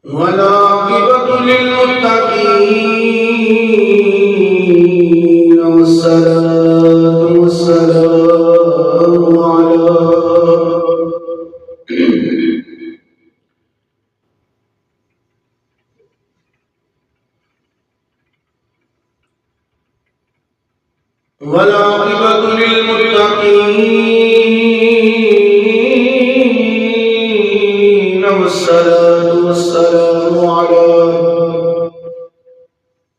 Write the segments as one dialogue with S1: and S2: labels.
S1: والعاقبة للمتقين والصلاة والسلام على والعاقبة للمتقين والصلاة والسلام على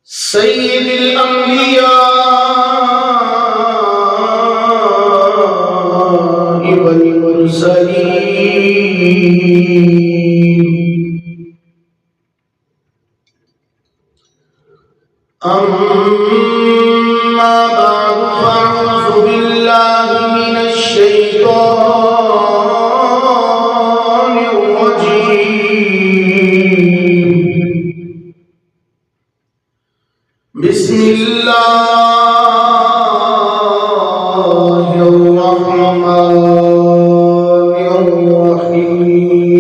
S1: سيد الأنبياء والمرسلين. أما بعد فأعوذ بالله من الشيطان الرجيم. بسم الله الرحمن الرحيم.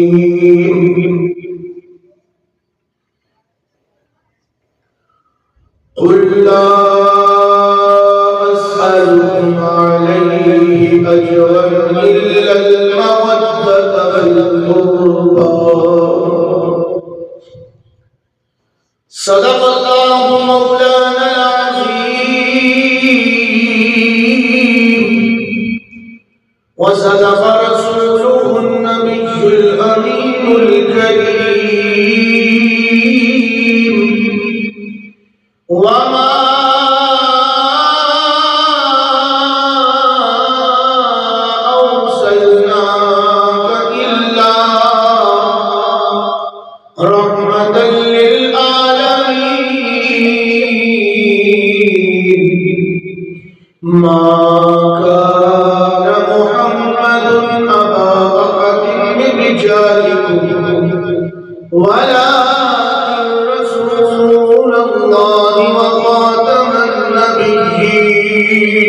S1: قل لا أسألكم عليه أجرا إلا المودة في القربى. صدق الله مولانا العظيم وصدق رسوله النبي الأمين الكريم. وما أرسلناك إلا رحمة للعالمين. ما كان محمد أبا أحد من رجالكم ولكن رسول الله وخاتم النبيين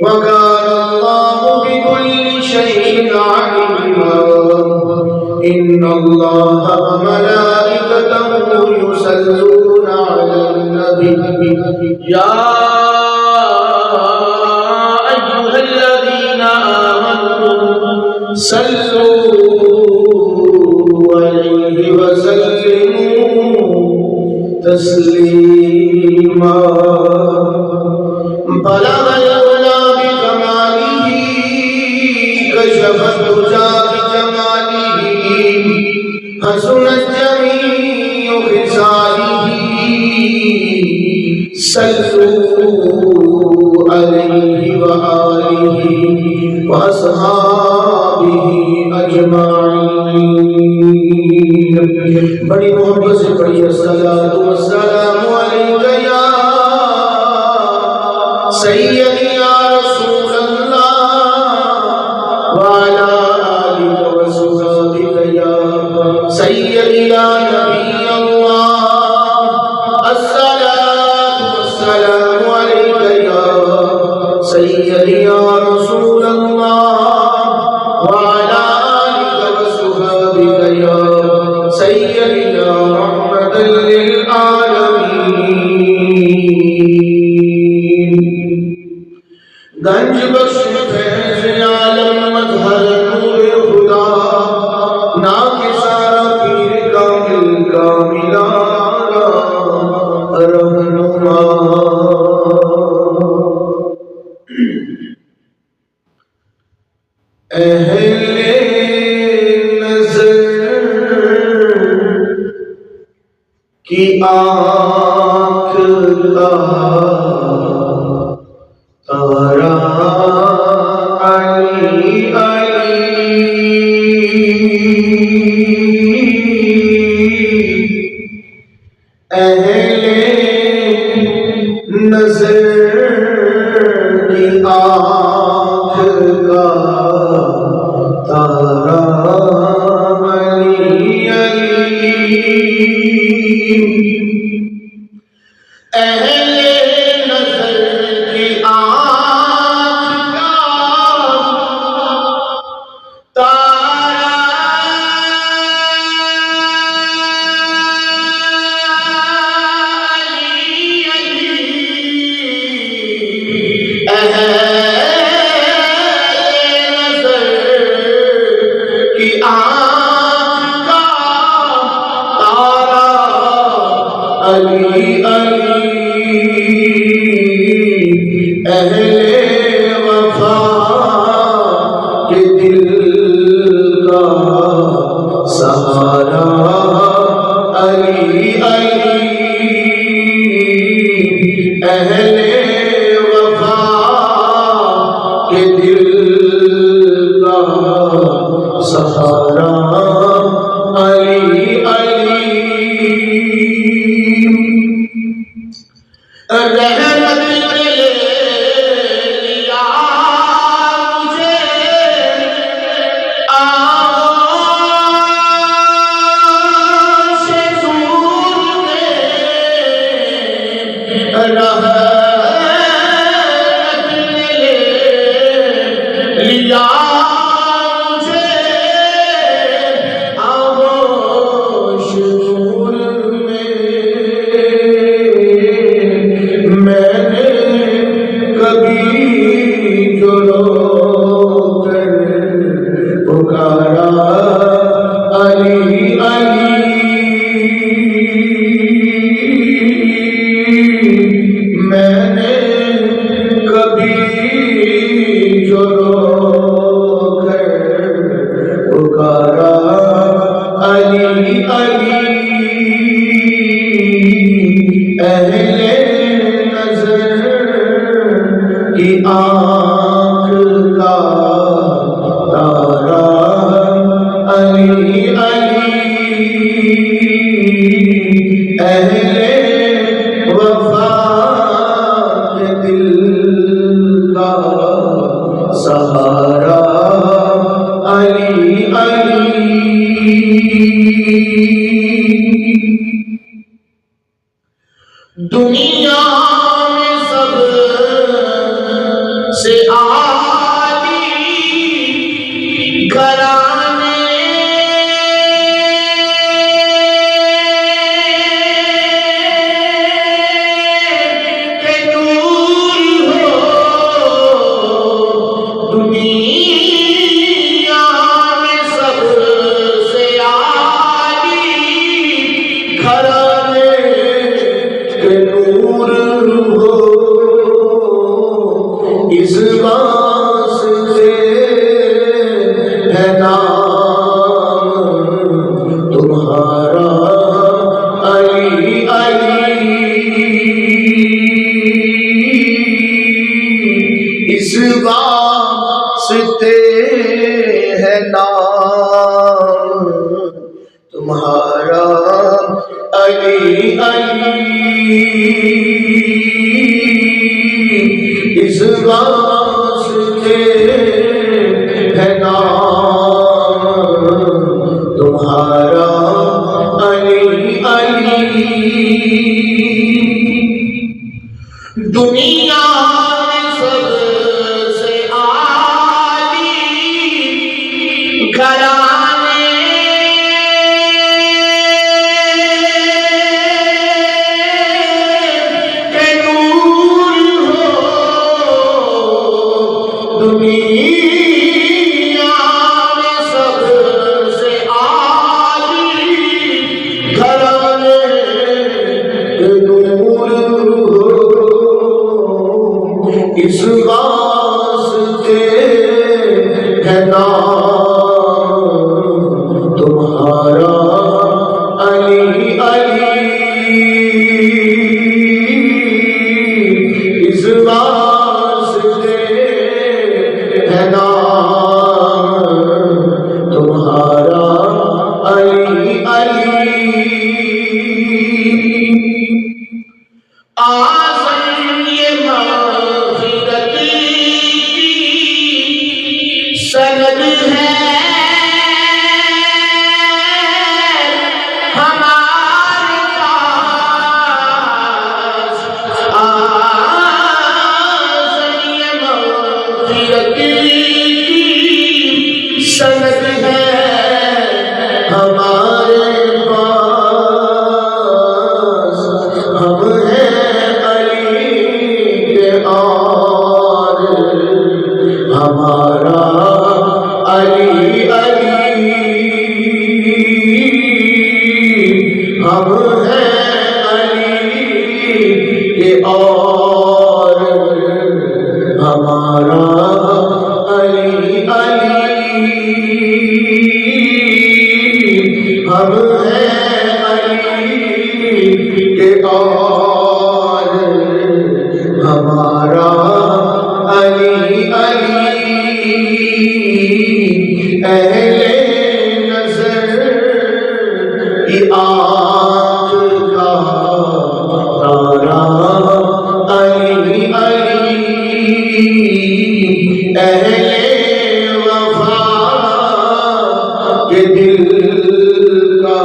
S1: وكان الله بكل شيء عليما. إن الله وملائكته يصلون على النبي يا أيها الذين آمنوا صلوا عليه وسلموا تسليما. بلغ العلا بكماله كشف الدجى بجماله حسنت جميع خصاله. صلوا عليه وآله وأصحابه أجمعين. بڑی محبت سے پڑھی الصلاۃ والسلام علیک یا سیدی یا رسول اللہ وعلی آلک وصحبک یا سیدی یا نبی اللہ. الصلاۃ والسلام علیک یا سیدی یا رسول اللہ وعلی آلک وصحبک یا سیدی یا رحمت للعالمین. گنج بخش فیض عالم مظہر نور خدا ناکسارا پیر کامل کاملارا رہنما. اہل نظر کی آنکھ کا تارا علی علی. اہل نظر کی آنکھ کا تارا علی علی. اہل علی اہل وفا کے دل کا سہارا علی اہل وفا کے دل کا سہارا علی رحمت نے لیا مجھے آغوش نور میں، رحمت نے لیا مجھے آغوش نور میں، میں نے کبھی جو رو کر پکارا علی میں نے کبھی جو رو کر پکارا علی اہل کی آنکھ کا تارا علی اہل وفا کے دل کا سہارا علی دنیا میں سب سے عالی گھرانے کے نور ہو، دنیا میں سب سے عالی گھرانے کے نور ہو، اس واسطے ہے نام تمہارا علی اس واسطے ہے نام تمہارا علی اس واسطے ہے نام تمہارا علی دنیا میں سب سے عالی گھرانے کے نور ہو، دنیا میں سب سے عالی گھرانے کے نور ہو، اس واسطے ہے نام تمہارا علی اس واسطے ہے نام تمہارا علی آزم یہ مغفرت کی سند ہے ہمارے پاس، آزم یہ مغفرت کی سند ہے ہمارے پاس، ہم ہیں ہمارا علی ہم ہیں علی ہم ہیں علی کے اور ہمارا علی علی اہل نظر کی آنکھ کا تارا علی علی اہل وفا کے دل کا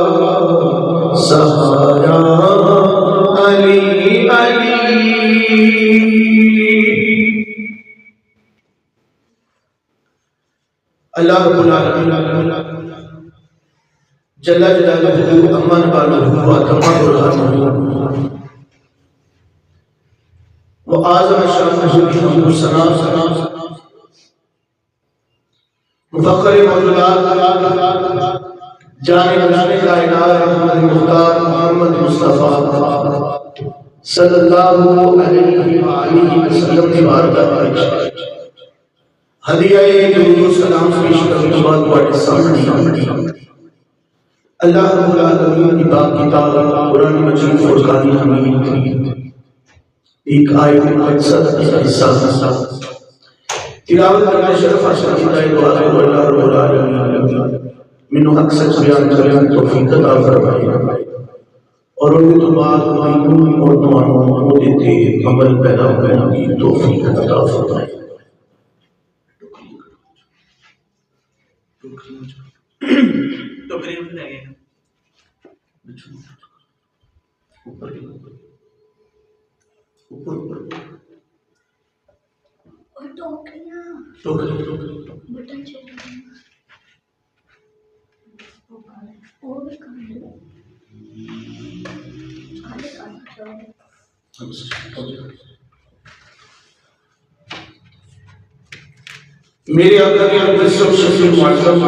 S1: سہارا علی علی. اللہ رب العالمین جل جلالہ امن بالہ و تمام برہانہ و اعظم شان و ثنا مفخر موجودات جانب کائنات محمد مختار محمد مصطفیٰ صلی اللہ علیہ وآلہ وسلم کی بارگاہ میں ہدیہ درود و سلام پیش کرنے کے بعد بڑے سامنے اللہ رب العالمین کی پاک کتاب قرآن مجید فرقان حمید ایک آیت مقدسہ حصہ تلاوت کرنے شرف حاصل کیا ہے. دعا ہے اللہ رب العالمین منو حق سچ بیان کرنے توفیق عطا فرمائے اور ان کے بعد علم اور دعاؤں کو دیتے عمل پیدا ہونے کی توفیق عطا فرمائے. میرے آقا کے اقدس شفیع معظم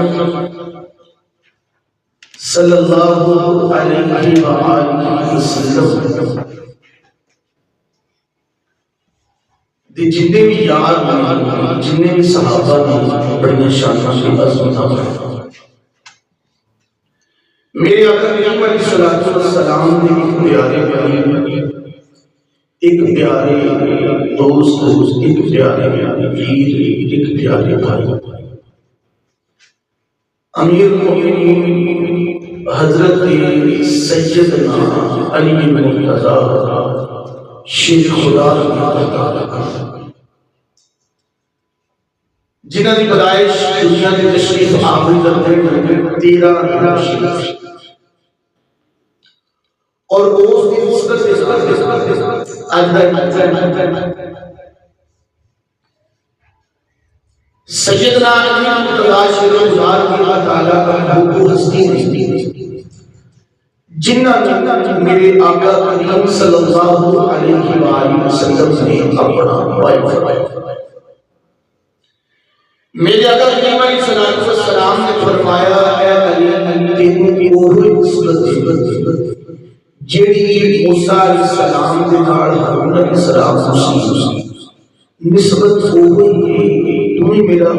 S1: صلی اللہ علیہ وآلہ وسلم دی جننے بھی یار ہوئی جننے بھی صحابہ نے بڑی شانہ کی عظمت ہے. میرے آقا علیہ السلام نے ایک پیارے پیارے ایک پیارے دوست ایک پیارے ویر ایک پیارے بھائی امیر المؤمنین حضرت سیدنا علی مرتضیٰ شیخ خدا جنہوں نے پیدائش دنیا کی تشریف آوری کرتے 13 شریف اور اس کی نسبت سیدنا علی مرتضیٰ شیخ خدا کی اللہ تعالیٰ کا حقوق ہستی نہیں جنہ میرے آقا کریم صلی اللہ علیہ وآلہ وسلم نے اپنا وائف فرمایا. میرے آقا کریم علیہ السلام نے فرمایا اے علی تینوں کوئی نسبت جیڑی موسیٰ علیہ السلام کے نال ہارون علیہ السلام نسبت ہوئی تمہیں میرا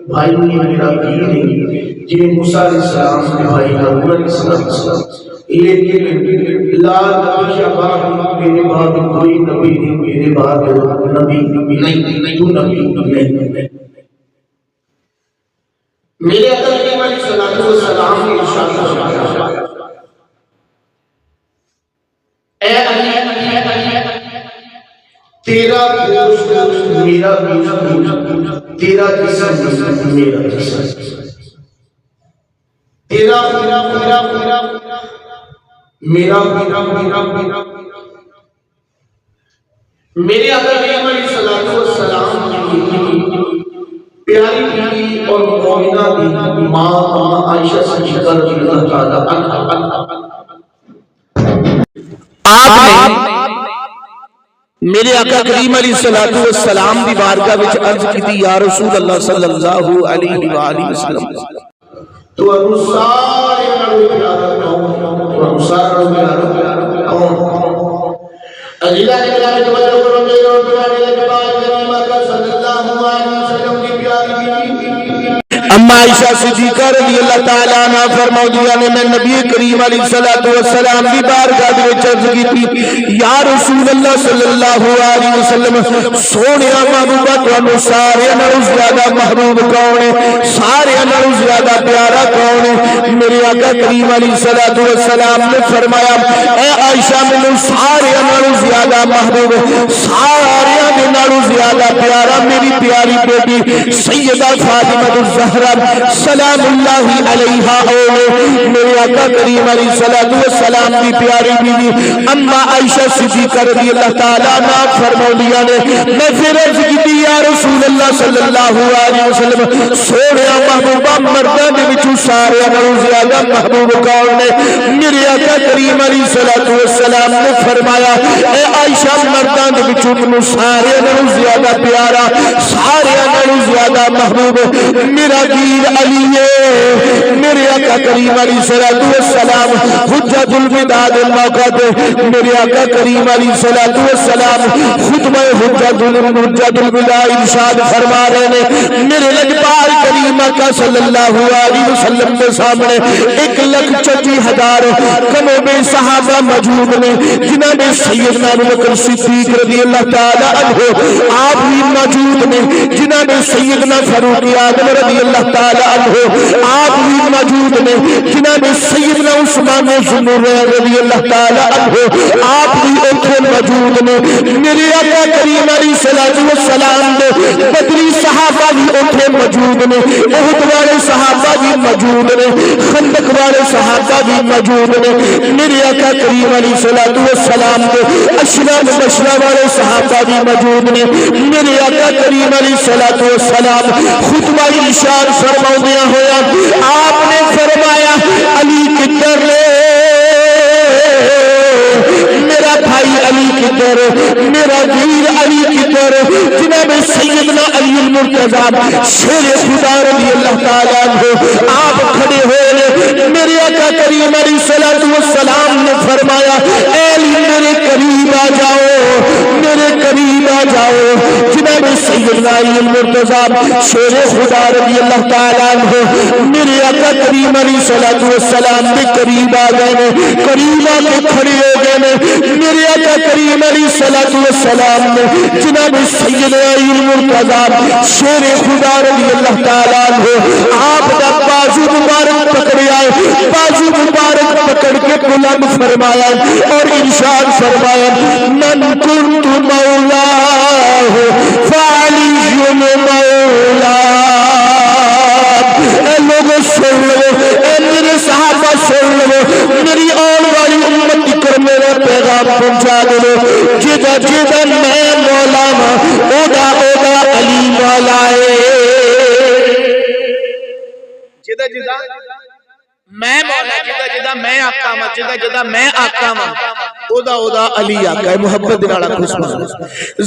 S1: بھائی نہیں میرا پیر نہیں جی موسیٰ علیہ السلام کے بھائی ہارون علیہ السلام لیکن لا نبی شباب میرے بعد کوئی نبی نہیں میرے بعد نبی نہیں تو نبی نہیں. میرے آقا علیہ السلام نے ارشاد فرمایا اے علی تیرا گوشت میرا گوشت تیرا جسم میرا جسم تیرا میرا میرے آقا علیہ السلام کی پیاری بیوی اور مومنہ دی ماں عائشہ صدیقہ رضی اللہ تعالیٰ عنہا آپ نے میرے آقا کریم علیہ السلام دی بارگاہ وچ عرض کیتی یا رسول اللہ صلی اللہ علیہ وآلہ وسلم تو انصار کون اللہ کے
S2: اما عائشہ صدیقہ رضی اللہ تعالیٰ عنہ فرماؤندیاں نے میں نبی کریم علیہ السلام دی بارگاہ دے وچ عرض کیتی یا رسول اللہ صلی اللہ علیہ وسلم سونیا محبوبہ تانوں سارے نالوں زیادہ محبوب کون ہے سارے نالوں زیادہ پیارا کون ہے میرے آقا کریم علیہ السلام نے فرمایا اے عائشہ مینوں سارے نالوں زیادہ محبوب سارے دے نالوں زیادہ پیارا میری پیاری بیٹی سیدہ فاطمہ الزہرا سلام اللہ علیہا میرے آقا کریم علیہ السلام کی پیاری بیوی اما عائشہ صدیقہ رضی اللہ تعالیٰ عنہ فرماؤندیاں نے میں پھر عرض کی یا رسول اللہ صلی اللہ علیہ وسلم سونیا محبوبہ مرداں دے وچوں سارے نالوں زیادہ محبوب کون نے میرے آقا کریم علیہ السلام نے فرمایا اے عائشہ مرداں دے وچوں مینوں سارے نالوں زیادہ پیارا سارے نالوں زیادہ محبوب میرا گیر علی ہے میرے آقا کریم علیہ السلام حجت الوداع موقع دے میرے آقا کریم علیہ السلام خطبہ حجت الوداع ارشاد فرما رہے ہیں میرے لجپال کریم آقا صلی اللہ علیہ وسلم کے سامنے 1,36,000 کم و بیش صحابہ موجود نے جنہاں نے سیدنا ابوبکر صدیق رضی اللہ تعالی عنہ آپ بھی موجود نے جنہاں نے سیدنا فاروق اعظم رضی اللہ تعالی عنہ آپ بھی موجود نے جنہاں نے سیدنا عثمان ذوالنورین رضی اللہ تعالی عنہ آپ بھی اتھے موجود نے میرے آقا کریم علیہ السلام نے بدری صحابہ بھی اتھے موجود نے احد والے صحابہ بھی موجود نے خندق والے صحابہ بھی موجود نے میرے آقا کریم علیہ السلام نے اشرا مبشرہ والے صحابہ بھی موجود نے میرے آقا کریم علیہ السلام خطبہ ارشاد فرماؤندیاں ہویا آپ نے فرمایا علی کدھر میرا بھائی علی کدھر میرا ویر علی کدھر جناب سیدنا علی المرتضی شیر خدا رضی اللہ تعالیٰ عنہ آپ کھڑے ہوئے میرے آقا کریم علیہ السلام نے فرمایا اے علی میرے قریب آ جاؤ میرے قریب آ جاؤ جناب سیدنا علی المرتضی شیر خدا رضی اللہ تعالیٰ عنہ میرے آقا کریم علیہ السلام کے قریب آ گئے قریب آ کے کھڑے ہو گئے میرے آقا کریم علیہ السلام نے جناب سیدنا علی المرتضی شیر خدا رضی اللہ تعالیٰ عنہ آپ کا بازو مبارک پکڑیا بازو مبارک پکڑ کے بلند فرمایا اور ارشاد فرمایا من کنت مولا فعلی مولا اے لوگوں سن لو اے میرے صحابہ سن لو میری آن والی امت کر میرا پیغام پہنچا دو جدا جدا میں مولا اودا اودا علی مولا جدا جدا میں مولا جدا جدا میں آقا ماں جدا جدا میں آقا ماں اودا اودا علی آقا ہے محبت دنالا خسمان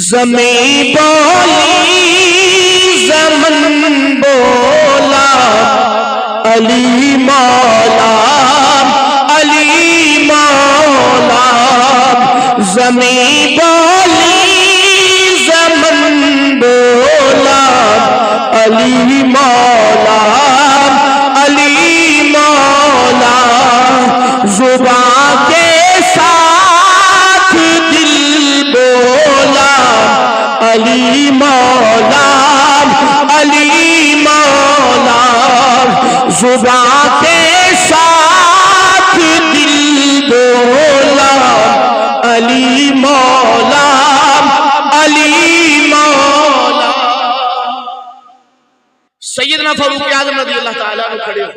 S2: زمین بولی زمن بولا علی مولا علی مولا زمین بولی زمن بولا علی مولا علی مولا زبان کے ساتھ دل بولا علی مولا علی مولا زبان کے ساتھ دل بولا علی مولا علی مولا سیدنا فاروق اعظم رضی اللہ تعالیٰ عنہ کھڑے ہو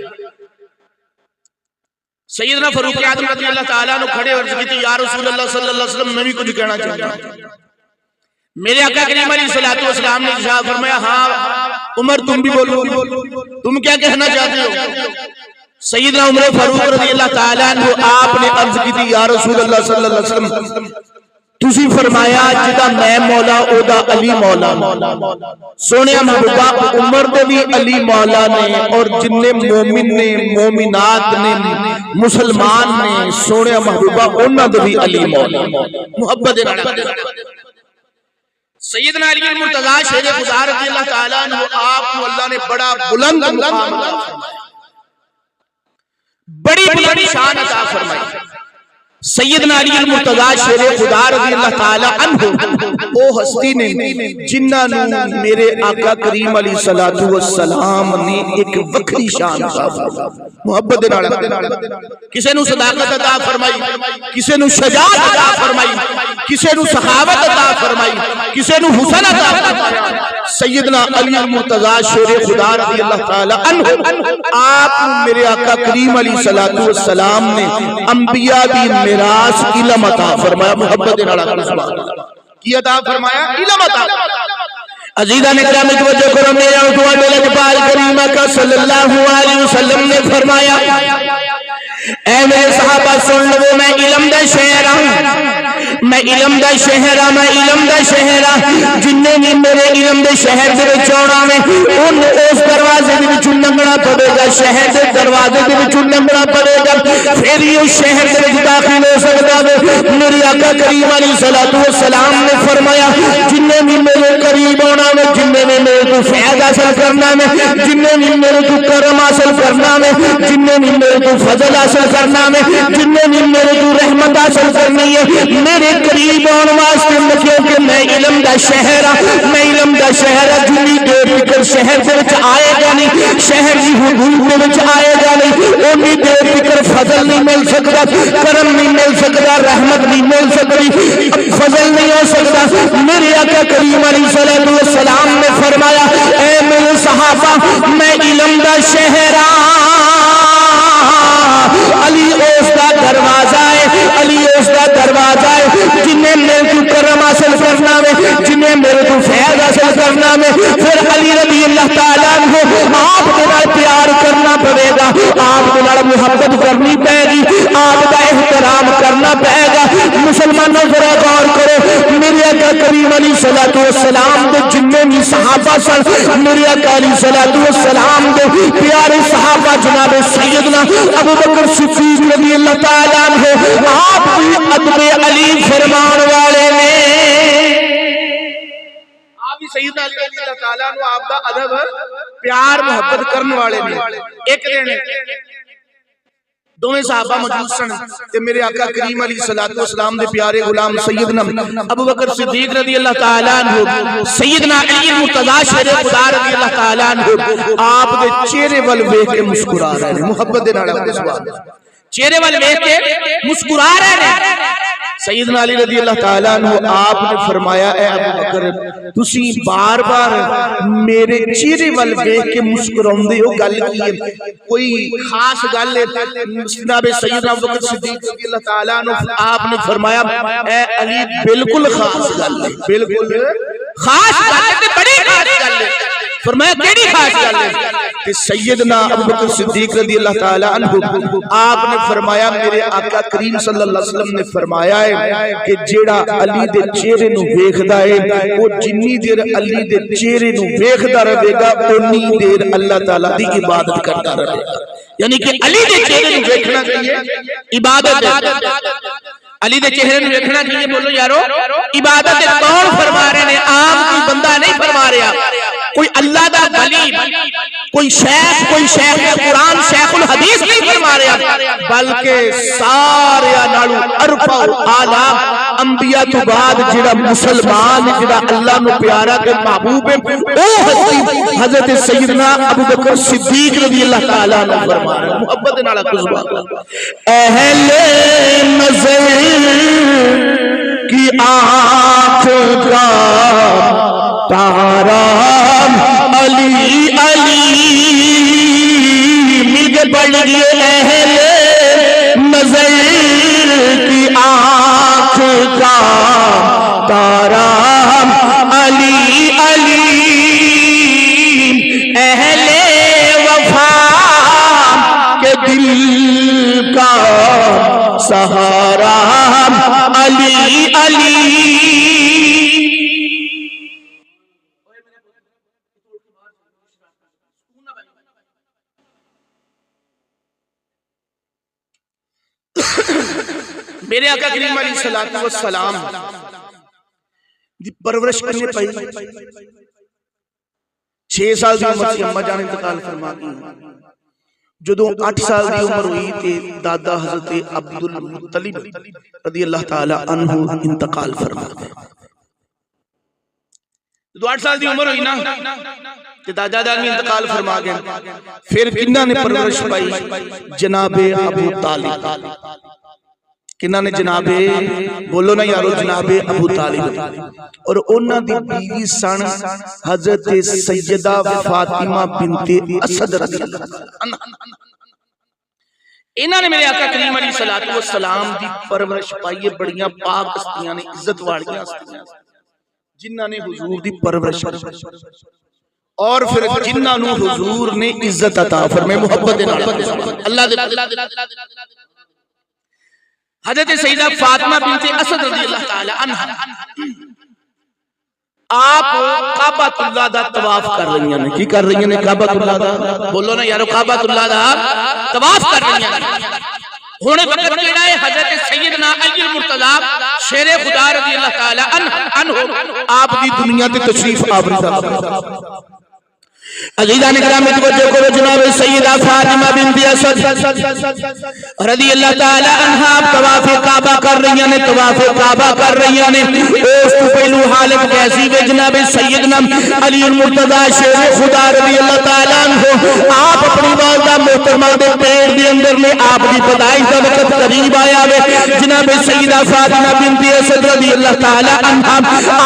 S2: سیدنا فاروق اعظم رضی اللہ تعالیٰ عنہ کھڑے اور ذکر یا رسول اللہ صلی اللہ علیہ وسلم میں بھی کچھ کہنا چاہتا ہوں میرے آقا کریم علیہ السلام نے ارشاد فرمایا ہاں عمر تم بھی بولو تم کیا کہنا چاہتے ہو سیدنا عمر فاروق رضی اللہ تعالیٰ عنہ آپ نے عرض کی تھی یا رسول اللہ صلی اللہ علیہ وسلم تسی فرمایا جدا میں مولا اودا علی مولا سونے محبوبہ عمر دے بھی علی مولا نے اور جننے مومن نے مومنات نے مسلمان نے سونے محبوبہ انہاں دے بھی علی مولا محبت سیدنا علی المرتضی شیر خدا رضی اللہ تعالیٰ عنہ آپ کو اللہ نے بڑا بلند مقام عطا فرمایا، بڑی بلند شان عطا فرمائی۔ سیدنا علی المرتضی شیر خدا رضی اللہ تعالیٰ عنہ او ہستی نے جنہاں نو میرے آقا کریم علیہ السلام نے ایک وکری شان عطا فرمائی، محبت نال کسے نو صداقت عطا فرمائی، کسے نو شجاعت عطا فرمائی، کسے نو سخاوت عطا فرمائی، کسے نو حسن عطا فرمائی۔ سیدنا علی المرتضی شیر خدا رضی اللہ تعالیٰ عنہ آپ میرے آقا کریم علیہ السلام نے انبیاء دی میراث علم عطا فرمایا، محبت نال کی عطا فرمایا؟ علم عطا۔ عزیزان اکرام توجہ کرو، میرے اور تمہارے لجپال کریم کا صلی اللہ علیہ وسلم نے فرمایا اے میرے صحابہ سن لو، میں علم دا شہر ہوں، میں علم دا شہر ہوں، میں علم دا شہر ہوں، جنہیں بھی میرے علم دے شہر دے وچ آنا میں ان اس دروازے دے وچ لنگنا پڑے گا، شہر دے دروازے دے وچ لنگنا پڑے گا، پھر یہ شہر دے وچ داخل ہو سکتا ہے۔ میرے آقا کریم علیہ السلام نے فرمایا جنہیں بھی میرے قریب آنا میں، جنہیں بھی میرے تو فیض حاصل کرنا میں، جنہیں بھی میرے تو کرم حاصل کرنا میں، جنہیں بھی میرے تو فضل حاصل کرنا میں، جنہیں بھی میرے تو رحمت حاصل کرنی ہے، میرے قریب آن واسطے کیونکہ میں علم دا شہر ہوں، میں علم دا شہر ہوں، جنی دیر فکر شہر دے وچ آئے گا نہیں، شہر دی حدود دے وچ آئے گا نہیں، اونی دیر فکر فضل نہیں مل سکتا، کرم نہیں مل سکتا، رحمت نہیں مل سکتی، فضل نہیں ہو سکتا۔ میرے آقا کریم علیہ السلام نے فرمایا اے میرے صحابہ میں علم دا شہر علی اس دا دروازہ ہے، علی اس دا دروازہ ہے، جنہیں میرے تو کرم حاصل کرنا میں، جنہیں میرے تو فیض حاصل کرنا میں، پھر علی رضی اللہ تعالیٰ عنہ آپ کے نال پیار کرنا پڑے گا، آپ کے نال محبت کرنی پڑے گی، آپ کا احترام کرنا پڑے گا۔ مسلمانوں ذرا غور کرو، میرے آقا کریم علیہ السلام دے جنہیں بھی صحابہ سن، میرے آقا علیہ السلام دے پیارے صحابہ جناب سیدنا ابو بکر صدیق رضی اللہ تعالیٰ عنہ آپ بھی ادب علی فرمان والے نے، آپ بھی سیدنا علی رضی اللہ تعالیٰ عنہ آپ کا ادب پیار محبت کرنے والے نے۔ ایک دن دونوں صحابہ موجود سن تے میرے آقا کریم علیہ السلام دے پیارے غلام سیدنا ابو بکر صدیق رضی اللہ تعالیٰ عنہ سیدنا علی المرتضی شیر خدا رضی اللہ تعالیٰ عنہ آپ دے چہرے ول ویکھ کے مسکرا رہے ہیں، محبت دے نال چہرے ول ویکھ کے مسکرا رہے ہیں۔ سیدنا علی رضی اللہ تعالیٰ عنہ آپ نے فرمایا اے ابو بکر تسی بار بار میرے چہرے ول ویکھ کے مسکراندے ہو، گل کی ہے؟ کوئی خاص گل ہے؟ جناب سیدنا ابو بکر صدیق رضی اللہ تعالیٰ عنہ آپ نے فرمایا اے علی بالکل خاص گل ہے، بالکل خاص گل ہے، بڑی خاص گل ہے۔ فرمایا کیڑی خاص گل ہے؟ کہ سیدنا ابو بکر صدیق رضی اللہ تعالیٰ عنہ آپ نے فرمایا میرے آقا کریم صلی اللہ علیہ وسلم نے فرمایا ہے کہ جیڑا علی دے چہرے نو ویکھدا ہے وہ جنی دیر علی دے چہرے نو ویکھدا رہے گا اتنی دیر اللہ تعالیٰ دی عبادت کرتا رہے گا۔ یعنی کہ علی دے چہرے نو ویکھنا چاہیے عبادت ہے، علی دے چہرے نو ویکھنا چاہیے، بولو یارو عبادت ہے۔ کون فرما رہے ہیں؟ عام کوئی بندہ نہیں فرما رہا، کوئی اللہ دا ولی، کوئی شیخ قرآن شیخ الحدیث نہیں فرما رہا، بلکہ سارے نالو ارفع اعلی انبیاء تو بعد جڑا مسلمان جڑا اللہ نو پیارا تے محبوب ہے او ہستی حضرت سیدنا ابو بکر صدیق رضی اللہ تعالیٰ عنہ فرما رہے ہیں، محبت نال اہل نظر کی آنکھ کا تارا علی علی مل کے پڑھ لیجیے اہل نظر کی آنکھ کا تارا علی علی اہل وفا کے دل کا سہارا علی علی۔ میرے آقا کریم علیہ السلام دی پرورش کرنے پائی 6 سال دی عمر سے اماں جان انتقال فرما گئی. جدوں 8 سال دی عمر ہوئی تے دادا حضرت عبد المطلب رضی اللہ تعالی عنہ انتقال فرما گئے. جدوں 8 سال دی عمر ہوئی نا تے دادا جان انتقال فرما گئے. پھر کنہاں نے پرورش پائی؟ جناب ابو طالب. کنہاں نے؟ جناب، بولو نا یارو، جناب ابو طالب. اور انہاں دی بیوی سن حضرت سیدہ فاطمہ بنت اسد رضی اللہ عنہ. انہاں نے میرے آقا کریم علیہ الصلوۃ والسلام دی پرورش پائی. بڑیاں پاک ہستیاں نے، عزت والیاں ہستیاں جنہاں نے حضور دی پرورش اور پھر جنہاں نو حضور نے عزت عطا فرمائی محبت دے نال. اللہ دے حضرت سیدہ فاطمہ بنت اسد رضی اللہ تعالی عنہ آپ کعبۃ اللہ دا طواف کر رہی ہیں. کی کر رہی ہیں؟ کعبۃ اللہ دا. بولو نا یارو، کعبۃ اللہ دا طواف کر رہی ہیں. ہونے وقت کیڑا ہے؟ حضرت سیدنا علی المرتضی شیر خدا رضی اللہ تعالی عنہ آپ دی دنیا تے تشریف آوری. عزیزان اکرام توجہ کرو، جناب سیدہ فاطمہ بنت اسد رضی اللہ تعالی عنہا طواف کعبہ کر رہی ہیں. طواف کعبہ کر رہی ہیں. اس تو پہلو حالت کیسی ہے؟ جناب سیدنا علی المرتضی شیر خدا رضی اللہ تعالی عنہ آپ اپنی والدہ محترمہ دے پیٹ دے اندر میں آپ دی پیدائش دا وقت قریب آیا ہے. جناب سیدہ فاطمہ بنت اسد رضی اللہ تعالی عنہا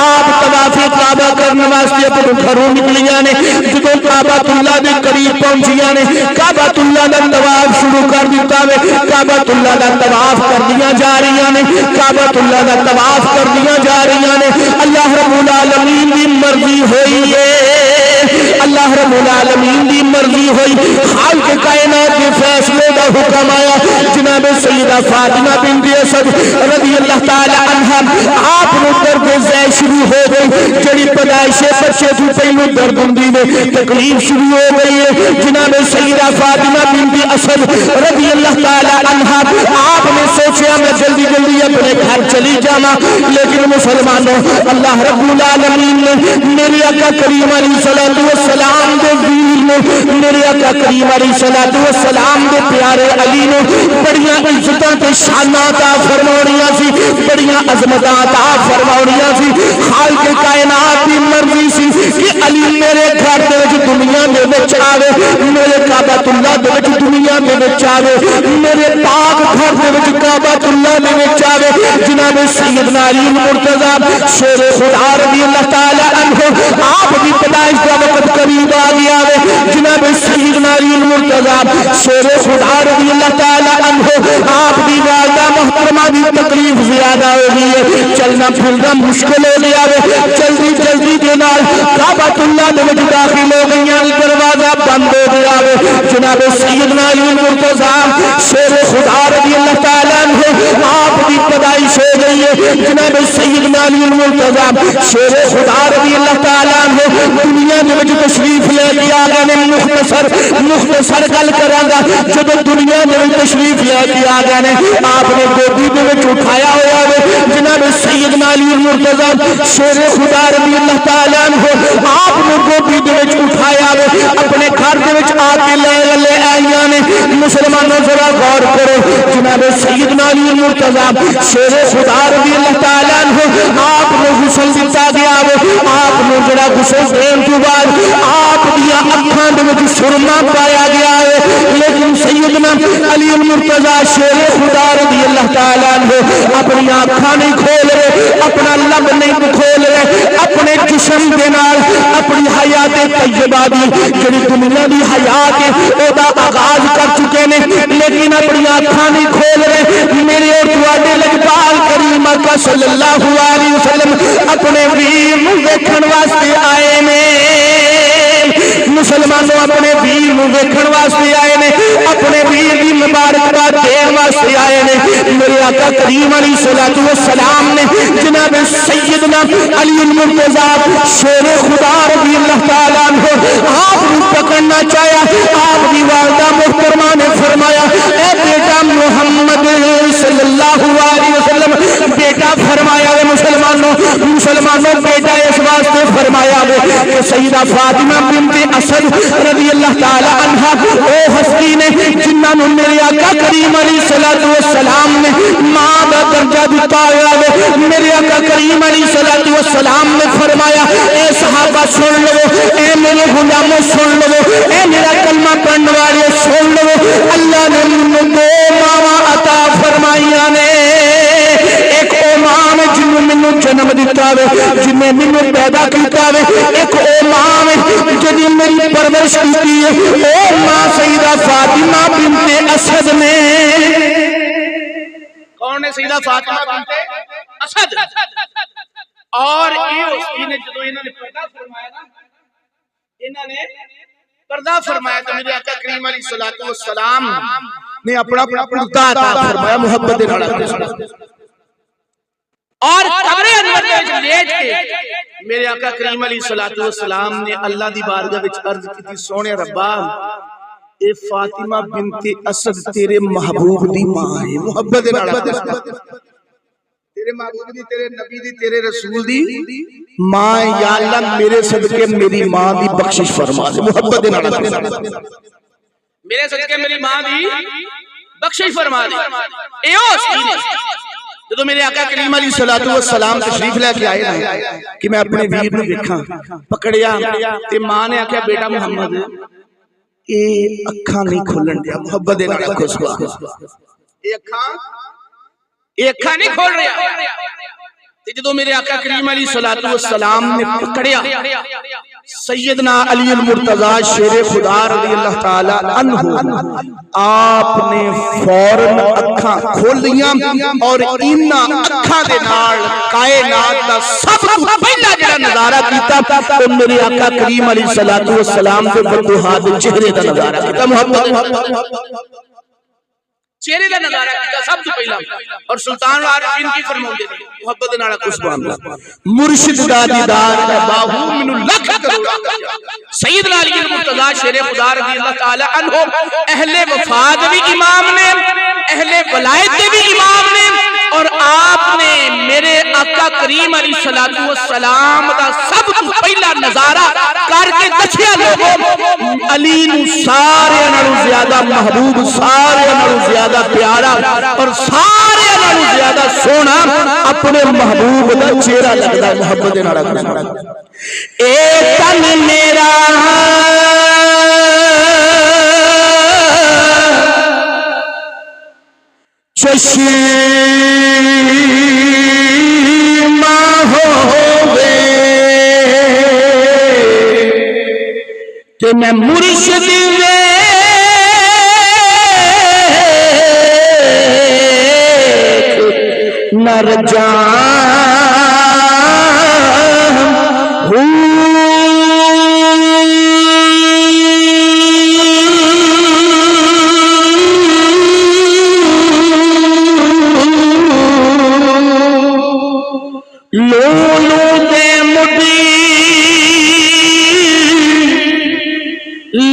S2: آپ طواف کعبہ کرنے واسطے اپنے گھروں نکلیاں نے. جدوں کعبۃ اللہ دے قریب پہنچیاں نے، کعبۃ اللہ دا طواف شروع کر دیتا ہے. کعبۃ اللہ دا طواف کر دیا جا رہی ہیں. کعبۃ اللہ دا طواف کر دیا جا رہی ہیں. اللہ رب العالمین دی مرضی ہوئی ہے. اللہ رب العالمین دی مرضی ہوئی. خالق کائنات کے فیصلے دا حکم آیا. جناب سیدہ فاطمہ بنت اسد رضی اللہ تعالی عنہا آپ نو درد زے شروع ہو گئی. جڑی پیدائش بچے تو پہلو درد ہوندی نے، تکلیف شروع ہو گئی ہے. جناب سیدہ فاطمہ بنت اسد رضی اللہ تعالی عنہا آپ نے سوچا میں جلدی جلدی اپنے گھر چلی جاواں. لیکن مسلمانوں، اللہ رب العالمین نے میرے آقا کریم علیہ الصلوۃ والسلام دے ویر نے، میرے آقا کریم علیہ الصلوۃ والسلام دے پیارے علی نے بڑیاں عزتاں تے شاناں عطا فرماونیاں سی، بڑیاں عظمتاں عطا فرماونیاں سی. خالق کائنات دی مرضی سی کہ علی میرے گھر دے وچ دنیا دے وچ آوے، میرے کعبۃ اللہ دے وچ دنیا دے وچ آوے، میرے پاک گھر دے وچ کعبۃ اللہ دے وچ آوے. جناب سیدنا علی المرتضی شیر خدا رضی اللہ تعالی عنہ آپ دی پیدائش کا وقت قریب آ گیا ہے. جناب سیدنا علی المرتضی شیر خدا رضی اللہ تعالی عنہ آپ دی والدہ محترمہ دی تکلیف زیادہ ہو گئی ہے. چلنا پھرنا مشکل ہو گیا ہے. جلدی جلدی کے نال کعبۃ اللہ دے وچ داخل ہو گئی ہیں. دروازہ بند ہو گیا ہے. جناب سیدنا علی المرتضی شیر خدا رضی اللہ تعالی عنہ آپ دی پیدائش ہو گئی ہے. جناب سیدنا علی المرتضی شیر خدا رضی اللہ تعالی عنہ دنیا دے وچ تشریف لے کے آ گئے نے. مختصر گل کراں گا. جب دنیا دے وچ تشریف لے کے آ گئے نے، آپ نے گودی دے وچ اٹھایا ہوا ہے جناب سیدنا علی المرتضی شیر خدا رضی اللہ تعالی عنہ آپ نے گودی دے وچ اٹھایا ہے. اپنے گھر دے وچ آ کے لے آئیاں نے. مسلمانوں ذرا غور کرو، جناب سیدنا علی المرتضی شیر خدا رضی اللہ تعالی عنہ آپ نے غسل دتا گیا ہے. آپ نے جڑا غسل دین تو بعد آپ دیا اکھاں دے وچ سرما پایا گیا ہے. لیکن سیدنا علی المرتضی شیر خدا رضی اللہ تعالی عنہ اپنی آنکھاں نہیں کھول رہے، اپنا لب نہیں کھول رہے. اپنے جسم دے نال اپنی حیات طیبہ دی جڑی دنیا دی حیات ہے او دا آغاز کر چکے نے، لیکن اپنی آنکھاں نہیں کھول رہے. میرے اور تواڈے لجپال کریم آقا صلی اللہ علیہ وسلم اپنے ویر نوں ویکھن واسطے آئے نے. مسلمانوں اپنے ویر نوں ویکھن واسطے آئے نے، اپنے ویر دی مبارکباد دین واسطے آئے نے. میرے آقا کریم علیہ الصلوۃ والسلام نے جناب سیدنا علی المرتضی شیر خدا رضی اللہ تعالی عنہ آپ کو پکڑنا چاہیا. آپ کی والدہ محترمہ نے فرمایا، اے بیٹا محمد صلی اللہ علیہ وسلم، بیٹا فرمایا ہے. مسلمانوں سانو بیٹا اس واسطے فرمایا کہ سیدہ فاطمہ بنت اسد رضی اللہ تعالی عنہ او ہستی نے جنہاں نوں میرے آقا کریم علیہ الصلوۃ والسلام نے ماں دا درجہ دتا ہے. میرے آقا کریم علیہ الصلوۃ والسلام نے فرمایا اے صحابہ سن لو, اے میرے غلاموں سن لو, اے میرا کلمہ پڑھنے والے سن لو, اللہ نے مینوں دو ماواں عطا فرمائیاں نے. ایک او ماں نے جنوں مینوں جنم دتا وے, جنہیں مینوں پیدا کیتا وے. ایک او ماں نے جدی میری پرورش کیتی ہے, او ماں سیدہ فاطمہ بنت اسد نے.
S3: کون ہے سیدہ فاطمہ بنت اسد؟ اور یہ اس نے جدو انہوں نے پردہ فرمایا نا, انہوں نے پردہ فرمایا تو میرے آقا کریم علیہ الصلوۃ والسلام
S2: نے اپنا پردہ عطا فرمایا محبت دے نال.
S3: اور قبر انور وچ لیٹ کے میرے آقا کریم علیہ الصلوۃ والسلام نے اللہ دی بارگاہ وچ عرض کیتی, سونے ربا اے فاطمہ بنت اسد تیرے محبوب دی ماں ہے. محبت دے نال تیرے محبوب دی, تیرے نبی دی, تیرے رسول دی
S2: ماں, یا اللہ میرے صدقے میری ماں دی بخشش فرما دے. محبت دے نال
S3: میرے صدقے میری ماں دی بخشش فرما دے. اے او ہستی نے جدو میرے آقا کریم علیہ الصلوۃ والسلام تشریف لے کے آئے نا
S2: کہ میں اپنے ویر نوں ویکھاں,
S3: پکڑیا تے ماں نے آکھیا بیٹا محمد
S2: اے اکھاں نہیں کھلن دیا. محبت دے نال آکھو سبحان اللہ.
S3: یہ اکھاں نہیں کھول رہا. جدو میرے آقا کریم علیہ الصلوۃ والسلام نے پکڑیا
S2: سیدنا علی المرتضی شیر خدا رضی اللہ تعالی عنہ, آپ نے فوراً اکھاں کھولیاں اور انہاں اکھاں دے نال کائنات دا سب تو پہلا جڑا نظارہ کیتا تو میرے آقا کریم علیہ الصلوۃ والسلام دے وجوہات چہرے دا نظارہ کیتا. محبت
S3: چہرے دا نظارہ کیتا سب تو پہلا. اور سلطان العارفین کی فرماندے نے محبت دے نال سبحان اللہ.
S2: مرشد دا دیدار
S3: باہو من لکھ کروڑا. سیدنا علی المرتضی شیر خدا رضی اللہ تعالی عنہ اہل وفات بھی امام نے, اہل ولایت بھی امام نے, اور آپ نے میرے آقا کریم علیہ الصلوۃ والسلام دا سب تو پہلا نظارہ کر کے دسیا لوگوں
S2: علی نو سارے نالوں زیادہ محبوب, سارے نالوں زیادہ پیارا اور سارے نالوں زیادہ سونا اپنے محبوب دا چہرہ لگدا ہے. محبت دے نال اے تن میرا چشمہ ہووے کہ میں مرشد نر جان لولو دے مڈی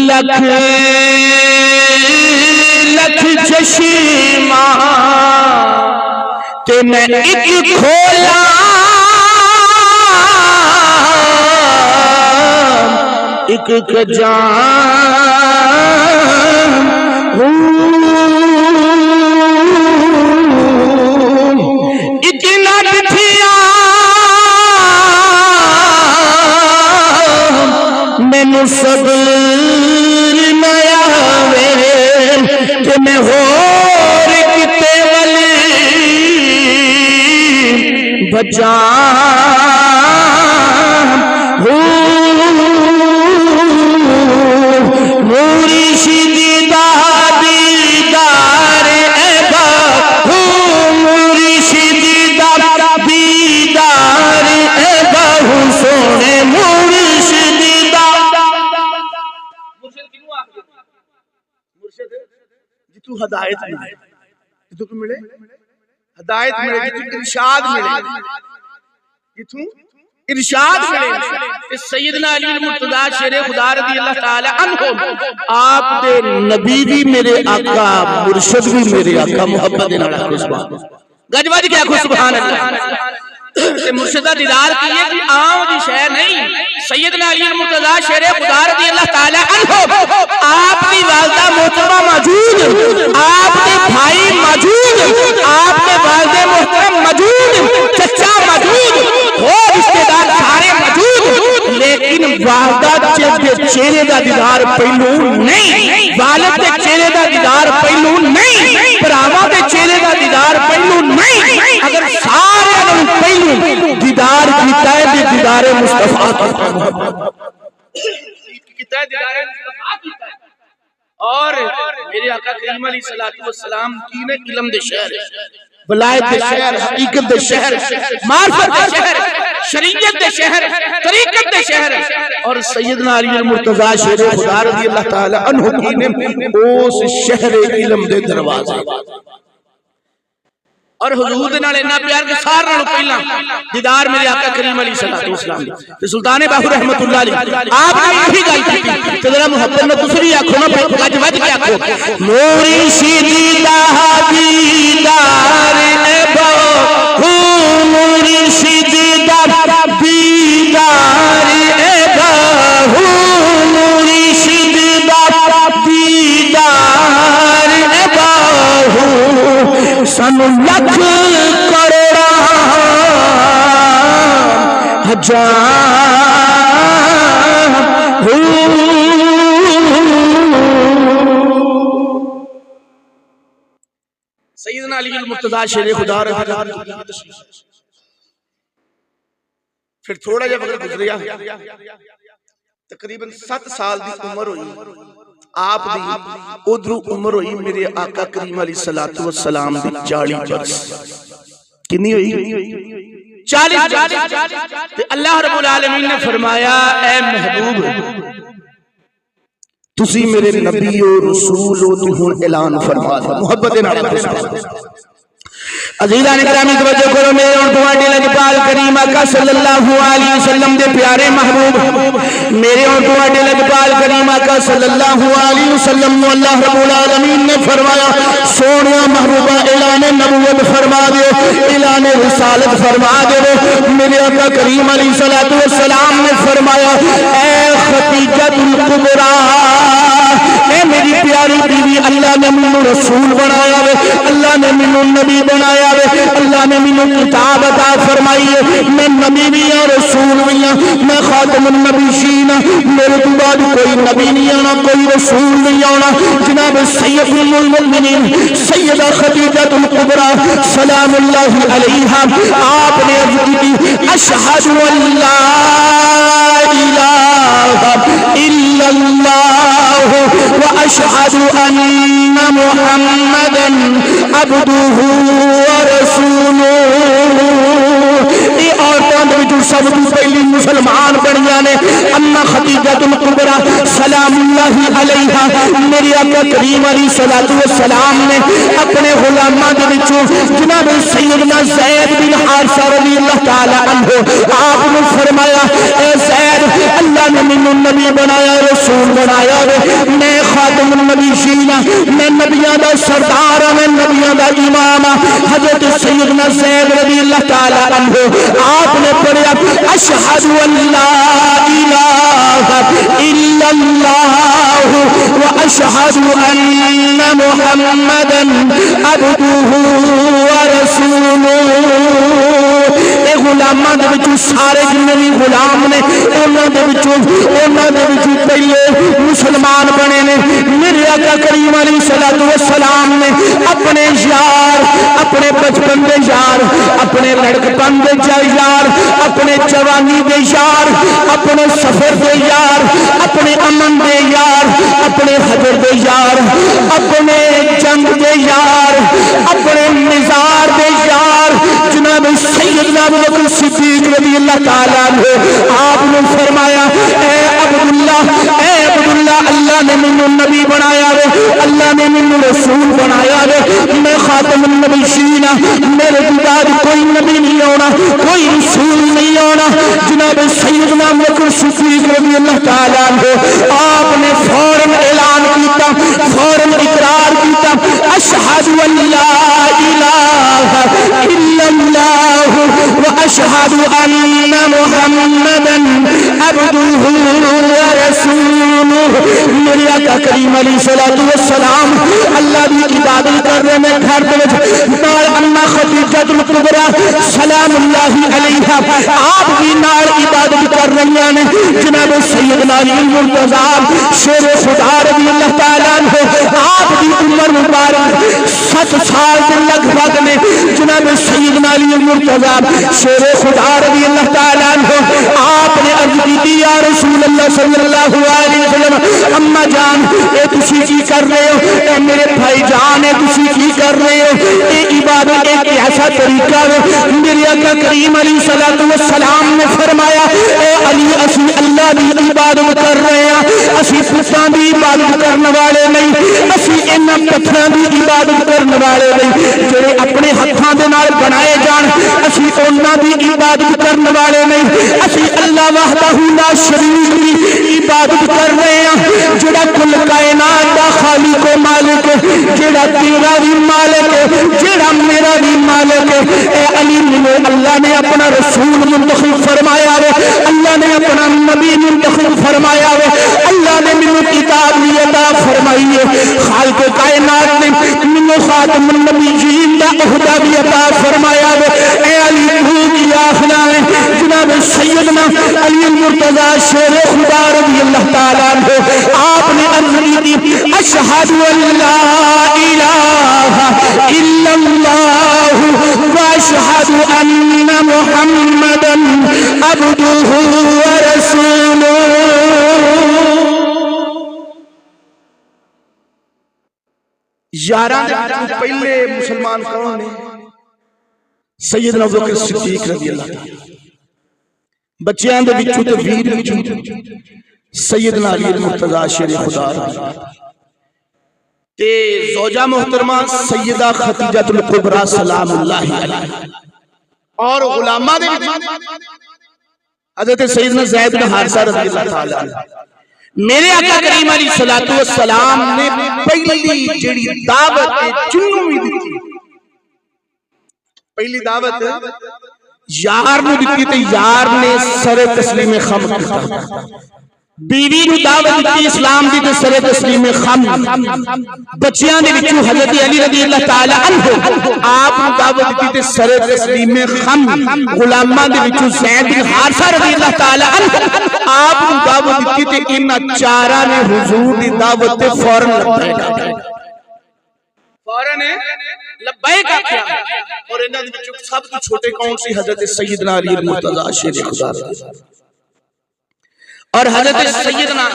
S2: لکھ لکھ چشمہ تے میں ایک کھولا ایک کجان اتنا بٹھیا مینوں صبر نہ آوے کہ میں ہور کتے بجا مرشد دا دیدار ایبا, مرشد دا دیدار ایبا, سونے مرشد دا.
S3: مرشد جتو ہدایت ملے, جتو ملے ہدایت ملے, جتو ارشاد ملے, جتو ارشاد ملے. سیدنا علی المرتضی شیر خدا رضی اللہ تعالی عنہ
S2: آپ دے نبی بھی میرے آقا, مرشد بھی میرے آقا. محبت دے نال سبحان اللہ.
S3: گج وج کے آکھو سبحان اللہ. تے مرشدہ دیدار کیے کہ آؤں دی شے نہیں. سیدنا علی المرتضیٰ شیر خدا رضی اللہ تعالی عنہ آپ کی والدہ محترمہ موجود, آپ کے بھائی موجود, آپ کے والد محترم موجود, چچا موجود, وہ رشتہ دار سارے موجود, لیکن والدہ کے چہرے دا دیدار پہلو نہیں, والد کے چہرے دا دیدار پہلو نہیں, بھراواں دے چہرے دا دیدار پہلو نہیں. اگر سارے پہلو دیدار کیتا ہے تے دیدار مصطفیٰ کیتا ہے, دیدار مصطفیٰ کیتا ہے. اور میرے آقا کریم علیہ الصلوۃ والسلام کی نے علم دے شہر, ولایت دے شہر, حقیقت دے شہر, معرفت دے شہر, شریعت دے شہر, طریقت دے شہر, اور سیدنا علی المرتضیٰ شیر خدا رضی اللہ تعالی عنہ کی نے اس شہر علم دے دروازے اور حضور دے نال اتنا پیار کہ سارے نالوں پہلا دیدار میرے آقا کریم علیہ الصلوۃ والسلام تے سلطان باہو رحمت اللہ علیہ آپ نے یہی گل کی تے ذرا محبت میں دوسری آنکھوں نہ گج وج کے آکھو نوری شیدہ دیدار اے باہو, نوری شیدہ دیدار اے باہو, نوری شیدہ دیدار اے باہو, سن لکھ کروڑا ہزار سیدنا علی المرتضیٰ شیر خدا رضی اللہ عنہ. پھر تھوڑا جب وقت گزریا, تقریباً 7 سال دی عمر ہوئی آپ دی, ادھر عمر ہوئی میرے آقا کریم علیہ الصلوۃ والسلام دی 40 برس. کتنی ہوئی؟ 40. تے اللہ رب العالمین نے فرمایا اے محبوب تسی میرے نبی و رسول و تو ہن اعلان فرما دو. محبت نال عزیزان اکرامی توجہ کرو, میرے اور تمہارے لجپال کریم آقا صلی اللہ علیہ وسلم دے پیارے محبوب, میرے اور تمہارے لجپال کریم آقا صلی اللہ علیہ وسلم اللہ رب العالمین نے فرمایا سونیا محبوبہ اعلان نبوت فرما دے, اعلان رسالت فرما دے. میرے آقا کریم علیہ الصلوۃ والسلام نے فرمایا اے خدیجہ الکبریٰ, اے میری پیاری بیوی, اللہ نے مینوں رسول بنایا ہے, اللہ نے مینوں نبی بنایا ہے, اللہ نے مینوں کتاب عطا فرمائی ہے, میں نبی بھی ہوں رسول بھی ہوں, میں خاتم النبیین, میرے تو بعد کوئی نبی نہیں آنا, کوئی رسول نہیں آنا. جناب سید المؤمنین سیدہ خدیجہ الکبریٰ سلام اللہ علیہا آپ نے عرض کی اشہد ان لا الہ الا اللہ واشہد ان محمدا عبدہ ورسولہ. یہ عورتوں نے جو سب تو پہلی مسلمان بنیاں نے اما خدیجہ الکبریٰ سلام اللہ علیہا, میری آقا کریم علیہ الصلوۃ والسلام نے اپنے غلاماں دے وچوں جناب سیدنا زید بن حارثہ رضی اللہ تعالی عنہ آپ نے فرمایا اے زید اللہ نے مینوں نبی بنایا, رسول بنایا ہے, میں خاتم النبیین, میں نبیاں دا سردار, میں نبیاں دا امام. حضرت سیدنا زید رضی اللہ تعالی عنہ آپ نے پڑھا اشہد ان لا الہ الا اللہ واشہد ان محمدا عبدہ ورسولہ. اے غلاماں دے وچوں سارے جنے بھی غلام نے انہاں دے وچوں پہلے مسلمان بنے نے. میرے آقا کریم علیہ الصلوۃ والسلام نے اپنے یار, اپنے بچپن دے یار, اپنے لڑکپن دے یار, اپنے جوانی دے یار, اپنے سفر دے یار, اپنے امن دے یار, اپنے حجر دے یار, اپنے جنگ دے یار, اپنے نزار دے یار, جناب سیدنا ابو بکر صدیق رضی اللہ تعالیٰ عنہ آپ نے فرمایا اے عبداللہ, اللہ نے مینوں نبی بنایا ہے, اللہ نے مینوں رسول بنایا ہے, میں خاتم النبیین, میرے بعد کوئی نبی نہیں ہونا, کوئی رسول نہیں ہونا. جناب سیدنا ابو بکر صدیق رضی اللہ تعالیٰ عنہ آپ نے فوراً اعلان کیتا, فوراً اقرار کیتا اشہد ان لا الہ الا اللہ واشہد
S2: گھر دے وچ نال اما خدیجہ الکبریٰ سلام اللہ علیہا آپ بھی نال عبادت کر رہی ہیں. جناب سیدنا علی المرتضیٰ شیر خدا رضی اللہ تعالیٰ عنہ آپ کی عمر مبارک 7 سال کے لگ بھگ نے. جناب سیدنا علی المرتضیٰ شیر خدا رضی اللہ تعالیٰ عنہ آپ نے عرض کی یا رسول اللہ صلی اللہ علیہ وسلم اما جان اے تسی کی کر رہے ہو, اے میرے بھائی جان اے تسی کی کر رہے ہو, اے عبادت ایک ایسا طریقہ ہے. میرے آقا کریم علیہ السلام نے فرمایا اے علی اسی اللہ دی عبادت کر رہے ہیں, اسی پتھراں دی عبادت کرنے والے نہیں, اسی انہاں پتھراں دی عبادت کرنے والے نہیں جڑے اپنے ہتھاں دے نال بنائے جان, اسی انہاں دی عبادت کرنے والے نہیں, اسی اللہ وحدہ لا شریک دی عبادت کر رہے ہیں جڑا کل کائنات دا خالق و مالک جڑا تیرا بھی مالک جڑا میرا بھی مالک. اے علی نے اللہ نے اپنا رسول منتخب فرمایا ہے, اللہ نے اپنا نبی منتخب فرمایا ہے, اللہ نے مجھے کتاب بھی عطا فرمائی ہے, خالق کائنات نے مجھے خاتم النبیین دا عہدہ بھی عطا فرمایا ہے. اے علی تو کیا آخنا ہے جناب سیدنا علی المرتضیٰ شیر خدا رضی اللہ تعالیٰ عنہ آپ نے عرض کی اشہد ان لا الہ الا اللہ واشہد ان محمدا عبدہ ورسولہ.
S3: یاراں دے پہلے مسلمان کون نے؟
S2: سیدنا ابوبکر صدیق رضی اللہ تعالیٰ. بچیاں دے وچوں تے ویر وچوں سیدنا علی المرتضیٰ شیر خدا
S3: تے زوجہ محترمہ
S2: سیدہ خدیجہ الکبریٰ سلام اللہ علیہا,
S3: اور غلامہ دے وچ
S2: حضرت سیدنا زید بن حارثہ رضی اللہ تعالیٰ عنہ.
S3: میرے آقا کریم علیہ السلام نے پہلی جڑی دعوت جنوں بھی دیتی, پہلی دعوت
S2: یار نے دیتی تے یار نے سر تسلیم خم کیتا, بیوی نو دعوت دیتی اسلام دی تے سر تسلیم خم. بچیاں دے وچوں حضرت علی رضی اللہ تعالی عنہ آپ نو دعوت دیتی تے سر تسلیم خم. غلاماں دے وچوں زید بن حارثہ رضی اللہ تعالی عنہ آپ نو دعوت دیتی تے انہاں چاراں نے حضور دی دعوت تے فوراً لبیک
S3: فوراً لبیک آکھیا.
S2: اور انہاں دے وچوں سب تو چھوٹے کون سی؟ حضرت سیدنا علی المرتضیٰ شیر خدا.
S3: اور حضرت سیدنا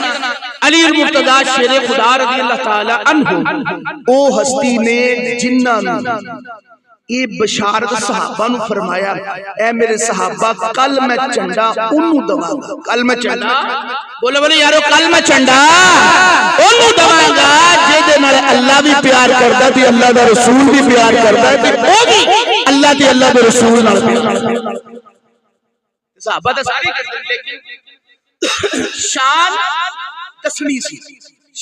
S3: علی المرتضیٰ شیر خدا رضی اللہ تعالی عنہ
S2: او ہستی نے جنہاں یہ بشارت صحابہ نو فرمایا اے میرے صحابہ کل میں چنڈا انہوں دواں گا, کل میں چنڈا
S3: بولے بولے یارو کل میں چنڈا
S2: انہوں دواں گا جے دے نال اللہ بھی پیار کردا تے اللہ دا رسول بھی پیار کردا تے او بھی اللہ تے اللہ دے رسول نال پیار کردا.
S3: صحابہ تے ساری کرتے لیکن شان دسنی سی,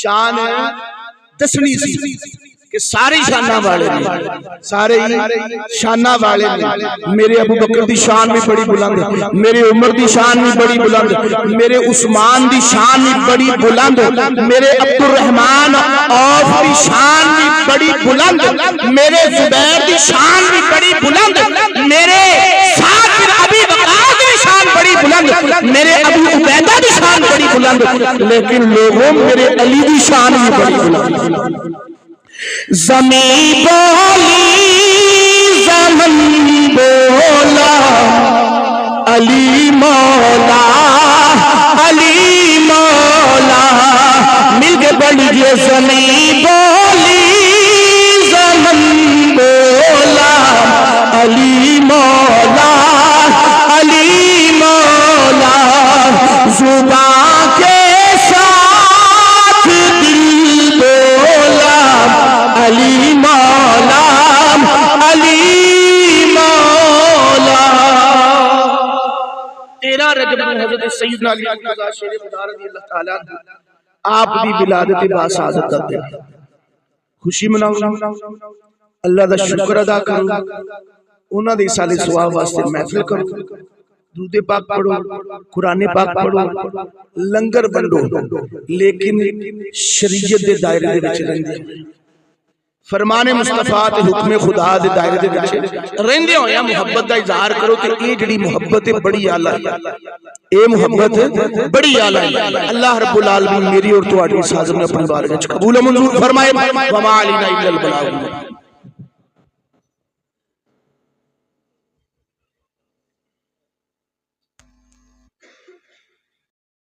S2: شان دسنی سی کہ سارے شانہ والے ہیں, سارے شانہ والے ہیں. میرے ابو بکر دی شان بھی بڑی بلند ہے, میرے عمر دی شان بھی بڑی بلند ہے, میرے عثمان دی شان بھی بڑی بلند ہے, میرے عبد الرحمن عوف دی شان بھی بڑی بلند ہے, میرے زبیر دی شان بھی بڑی بلند ہے, میرے سعد بن ابی وقاص دی شان بڑی بلند ہے, میرے ابو عبیدہ دی شان بڑی بلند ہے, لیکن لوگوں میرے علی دی شان بھی بڑی بلند ہے. زمین بولی زمین بولا علی مولا علی مولا مل کے بڑی یہ زمین بولی زمین بولا علی مولا علی مولا زبان کے ساتھ دل بولا علی مولا علی مولا.
S3: 13 رجب میں حضرت سیدنا علی المرتضیٰ شیر خدا رضی اللہ تعالی عنہ
S2: آپ دی ولادت باسعادت کرتے ہیں, خوشی مناؤں, اللہ دا شکر ادا کرو, انہاں دے سالے ثواب واسطے محفل کرو, درود پاک پڑھو, قرآن پاک پڑھو, لنگر بنڈو, لیکن شریعت دے دائرے دے وچ رہندے. فرمان مصطفیٰ تے حکم خدا دے دائرے دے وچ
S3: رہندے ہویا محبت دا اظہار کرو کہ
S2: اے جڑی محبت ہے بڑی اعلیٰ ہے، اے محبت بڑی اعلیٰ ہے۔ اللہ رب العالمین میری اور تہاڈی اس عظم نے اپنی بارگاہ وچ قبول و منظور فرمائے۔ وما علینا الا البلاغ۔